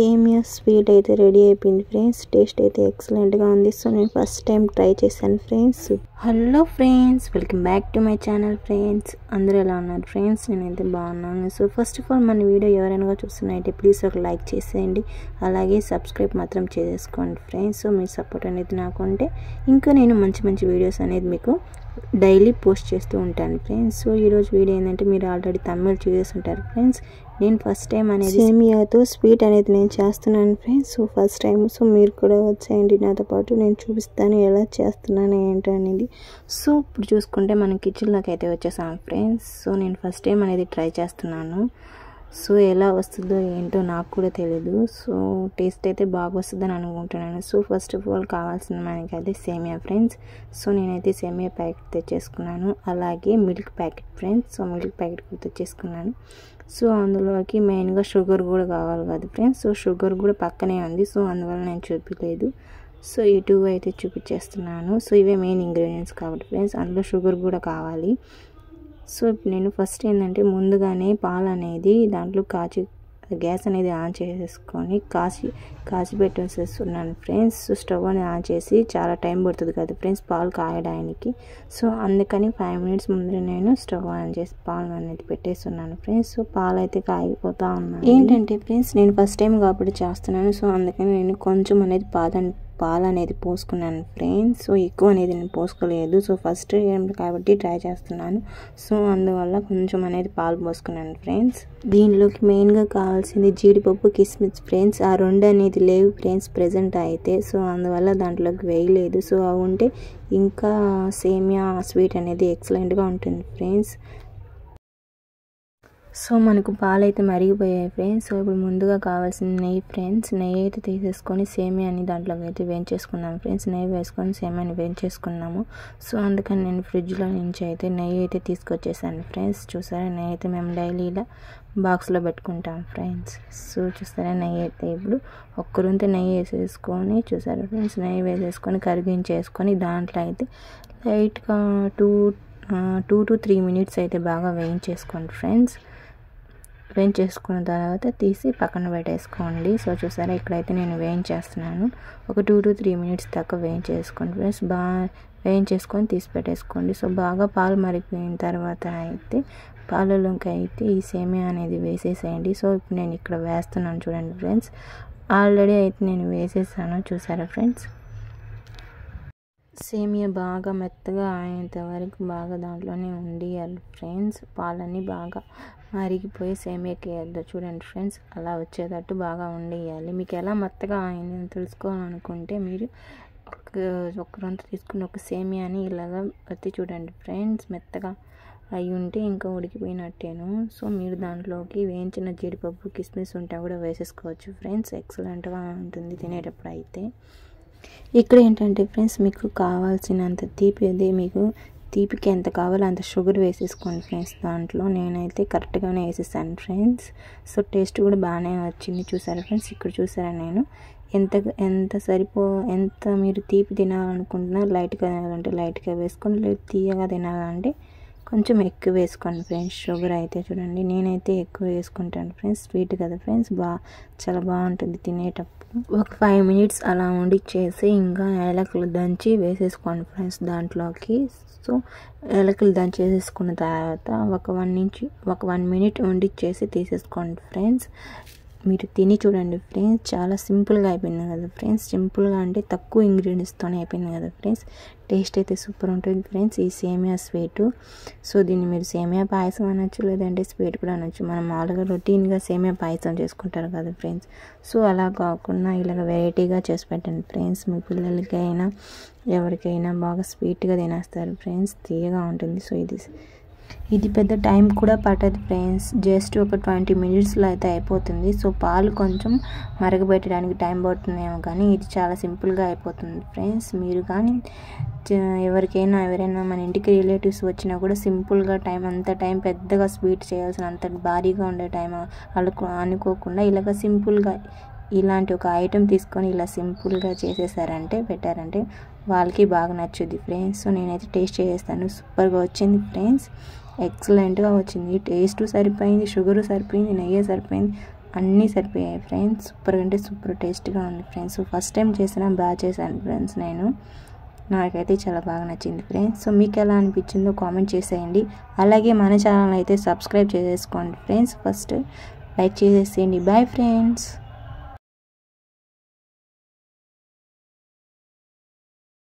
సేమియా స్వీట్ అయితే రెడీ అయిపోయింది ఫ్రెండ్స్. టేస్ట్ అయితే ఎక్సలెంట్గా ఉంది. సో నేను ఫస్ట్ టైం ట్రై చేశాను friends. Hello friends, welcome back to my channel friends. అందరూ ఎలా ఉన్నారు ఫ్రెండ్స్? నేనైతే బాగున్నాను. సో ఫస్ట్ ఆఫ్ ఆల్ మన వీడియో ఎవరైనా చూస్తున్నాయితే ప్లీజ్ ఒక లైక్ చేసేయండి, అలాగే సబ్స్క్రైబ్ మాత్రం చేసుకోండి ఫ్రెండ్స్. సో మీ సపోర్ట్ అనేది నాకు ఉంటే ఇంకా నేను మంచి మంచి వీడియోస్ అనేది మీకు డైలీ పోస్ట్ చేస్తూ ఉంటాను ఫ్రెండ్స్. సో ఈరోజు వీడియో ఏంటంటే మీరు ఆల్రెడీ తమిళ్ చూసేసి ఉంటారు ఫ్రెండ్స్. నేను ఫస్ట్ టైం అనేది సేమియాతో స్వీట్ అనేది నేను చేస్తున్నాను friends. So first time. So మీరు కూడా వచ్చేయండి నాతో పాటు, నేను చూపిస్తాను ఎలా చేస్తున్నాను ఏంటో అనేది. సో ఇప్పుడు చూసుకుంటే మనం కిచెన్లోకి అయితే వచ్చేసాం ఫ్రెండ్స్. సో నేను ఫస్ట్ టైం అనేది ట్రై చేస్తున్నాను. సో ఎలా వస్తుందో ఏంటో నాకు కూడా తెలీదు. సో టేస్ట్ అయితే బాగా వస్తుందని అనుకుంటున్నాను. సో ఫస్ట్ ఆఫ్ ఆల్ కావాల్సిన మనకి అయితే సేమియా ఫ్రెండ్స్. సో నేనైతే సేమియా ప్యాకెట్ తెచ్చేసుకున్నాను, అలాగే milk packet friends. So milk packet కూడా తెచ్చేసుకున్నాను. సో అందులోకి మెయిన్గా షుగర్ కూడా కావాలి కదా ఫ్రెండ్స్. సో షుగర్ కూడా పక్కనే ఉంది, సో అందువల్ల నేను చూపించలేదు. సో ఈ టూ అయితే చూపించేస్తున్నాను. సో ఇవే మెయిన్ ఇంగ్రీడియంట్స్ కాబట్టి ఫ్రెండ్స్, అందులో షుగర్ కూడా కావాలి. సో ఇప్పుడు నేను ఫస్ట్ ఏంటంటే ముందుగానే పాలు అనేది దాంట్లో గ్యాస్ అనేది ఆన్ చేసేసుకొని కాచి పెట్టేసేస్తున్నాను ఫ్రెండ్స్. సో స్టవ్ అనేది ఆన్ చేసి చాలా టైం పడుతుంది కదా ఫ్రెండ్స్ పాలు కాయడానికి. సో అందుకని 5 minutes ముందు నేను స్టవ్ ఆన్ చేసి పాలు అనేది పెట్టేస్తున్నాను ఫ్రెండ్స్. సో పాలు అయితే కాగిపోతూ ఉన్నాయి. ఏంటంటే ఫ్రెండ్స్ నేను ఫస్ట్ టైం కాబట్టి చేస్తున్నాను. సో అందుకని నేను కొంచెం అనేది పాలు అనేది పోసుకున్నాను ఫ్రెండ్స్. సో ఎక్కువ అనేది నేను పోసుకోలేదు. సో ఫస్ట్ టైం కాబట్టి ట్రై చేస్తున్నాను. సో అందువల్ల కొంచెం అనేది పాలు పోసుకున్నాను ఫ్రెండ్స్. దీనిలోకి మెయిన్గా కావాల్సింది జీడిపప్పు, కిస్మిస్ ఫ్రెండ్స్. ఆ రెండు అనేది లేవు ఫ్రెండ్స్ ప్రెజెంట్ అయితే. సో అందువల్ల దాంట్లోకి వేయలేదు. సో అవి ఉంటే ఇంకా సేమియా స్వీట్ అనేది ఎక్సలెంట్గా ఉంటుంది ఫ్రెండ్స్. సో మనకు పాలు అయితే మరిగిపోయాయి ఫ్రెండ్స్. సో ఇప్పుడు ముందుగా కావాల్సిన నెయ్యి ఫ్రెండ్స్. నెయ్యి అయితే తీసేసుకొని సేమియాని దాంట్లోకి అయితే వేయించేసుకున్నాము ఫ్రెండ్స్. నెయ్యి వేసుకొని సేమియాని వేయించేసుకున్నాము. సో అందుకని నేను ఫ్రిడ్జ్లో నుంచి అయితే నెయ్యి అయితే తీసుకొచ్చేసాను ఫ్రెండ్స్. చూసారా, నెయ్యి అయితే మేము డైలీ ఇలా బాక్స్లో పెట్టుకుంటాం ఫ్రెండ్స్. సో చూసారా, నెయ్యి అయితే ఇప్పుడు ఒక్కరుంతే నెయ్యి వేసేసుకొని చూసారా ఫ్రెండ్స్, నెయ్యి వేసేసుకొని కరిగించేసుకొని దాంట్లో అయితే లైట్గా 2 to 3 minutes అయితే బాగా వేయించేసుకోండి ఫ్రెండ్స్. వేయించేసుకున్న తర్వాత తీసి పక్కన పెట్టేసుకోండి. సో చూసారా, ఇక్కడైతే నేను వేయించేస్తున్నాను. ఒక 2 to 3 minutes దాకా వేయించేసుకోండి ఫ్రెండ్స్. బాగా వేయించేసుకొని తీసి పెట్టేసుకోండి. సో బాగా పాలు మరిగిపోయిన తర్వాత అయితే పాలలోకి అయితే ఈ సేమియా అనేది వేసేసేయండి. సో ఇప్పుడు నేను ఇక్కడ వేస్తున్నాను చూడండి ఫ్రెండ్స్. ఆల్రెడీ అయితే నేను వేసేసాను చూసారా ఫ్రెండ్స్. సేమియా బాగా మెత్తగా అయ్యేంత వరకు బాగా దాంట్లోనే ఉండియాలి ఫ్రెండ్స్. పాలన్నీ బాగా మరిగిపోయి సేమియాకి వేద్దాం చూడండి ఫ్రెండ్స్. అలా వచ్చేటట్టు బాగా ఉండియాలి. మీకు ఎలా మెత్తగా అయిందని తెలుసుకోవాలనుకుంటే మీరు ఒక్కరంతా తీసుకుని ఒక సేమియాని ఇలాగా ఎత్తి చూడండి ఫ్రెండ్స్. మెత్తగా అయి ఉంటే ఇంకా ఉడికిపోయినట్టేను. సో మీరు దాంట్లోకి వేయించిన జీడిపప్పు, కిస్మిస్ ఉంటే కూడా వేసేసుకోవచ్చు ఫ్రెండ్స్. ఎక్సలెంట్గా ఉంటుంది తినేటప్పుడు అయితే. ఇక్కడ ఏంటంటే ఫ్రెండ్స్ మీకు కావాల్సినంత తీపి అది మీకు తీపికి ఎంత కావాలో అంత షుగర్ వేసేసుకోండి ఫ్రెండ్స్. దాంట్లో నేనైతే కరెక్ట్గానే వేసేసాను ఫ్రెండ్స్. సో టేస్ట్ కూడా బాగానే వచ్చింది చూసారా ఫ్రెండ్స్. ఇక్కడ చూసారా నేను ఎంత మీరు తీపి తినాలనుకుంటున్నా లైట్గా తినాలంటే లైట్గా వేసుకొని, లేదు తీయగా తినాలంటే కొంచెం ఎక్కువ వేసుకోండి ఫ్రెండ్స్. షుగర్ అయితే చూడండి నేనైతే ఎక్కువ వేసుకుంటాను ఫ్రెండ్స్. స్వీట్ కదా ఫ్రెండ్స్, చాలా బాగుంటుంది తినేటప్పుడు. ఒక 5 minutes అలా వండిచ్చేసి ఇంకా యాలకులు దంచి వేసేసుకోండి ఫ్రెండ్స్ దాంట్లోకి. సో యాలకులు దంచి వేసేసుకున్న తర్వాత ఒక 1 minute వండిచ్చేసి తీసేసుకోండి ఫ్రెండ్స్. మీరు తిని చూడండి ఫ్రెండ్స్. చాలా సింపుల్గా అయిపోయింది కదా ఫ్రెండ్స్. సింపుల్గా అంటే తక్కువ ఇంగ్రీడియంట్స్తోనే అయిపోయింది కదా ఫ్రెండ్స్. టేస్ట్ అయితే సూపర్ ఉంటుంది ఫ్రెండ్స్ ఈ సేమియా స్వీటు. సో దీన్ని మీరు సేమియా పాయసం అనొచ్చు, లేదంటే స్వీట్ కూడా అనొచ్చు. మనం మామూలుగా రొటీన్గా సేమియా పాయసం చేసుకుంటారు కదా ఫ్రెండ్స్. సో అలా కాకుండా ఇలాగ వెరైటీగా చేసి పెట్టండి ఫ్రెండ్స్. మీ పిల్లలకైనా ఎవరికైనా బాగా స్వీట్గా తినేస్తారు ఫ్రెండ్స్. తీయగా ఉంటుంది. సో ఇది పెద్ద టైం కూడా పట్టదు ఫ్రెండ్స్. జస్ట్ ఒక 20 minutesలో అయితే అయిపోతుంది. సో పాలు కొంచెం మరగబెట్టడానికి టైం పడుతుందేమో, కానీ ఇది చాలా సింపుల్గా అయిపోతుంది ఫ్రెండ్స్. మీరు కానీ ఎవరైనా మన ఇంటికి రిలేటివ్స్ వచ్చినా కూడా సింపుల్గా అంత టైం పెద్దగా స్వీట్ చేయాల్సిన అంత భారీగా ఉండే టైం అనుకోకుండా ఇలాగ సింపుల్గా ఇలాంటి ఒక ఐటెం తీసుకొని ఇలా సింపుల్గా పెట్టారంటే వాళ్ళకి బాగా నచ్చుద్ది ఫ్రెండ్స్. సో నేనైతే టేస్ట్ చేస్తాను. సూపర్గా వచ్చింది ఫ్రెండ్స్. ఎక్సలెంట్గా వచ్చింది. టేస్ట్ సరిపోయింది, షుగర్ సరిపోయింది, నెయ్యి సరిపోయింది. అన్నీ సరిపోయాయి ఫ్రెండ్స్. సూపర్ అంటే సూపర్ టేస్ట్గా ఉంది ఫ్రెండ్స్. ఫస్ట్ టైం చేసినా బాగా చేశాను ఫ్రెండ్స్. నాకైతే చాలా బాగా నచ్చింది ఫ్రెండ్స్. సో మీకు ఎలా అనిపించిందో కామెంట్ చేసేయండి. అలాగే మన ఛానల్ అయితే సబ్స్క్రైబ్ చేసేసుకోండి ఫ్రెండ్స్. ఫస్ట్ లైక్ చేసేసేయండి. Bye friends.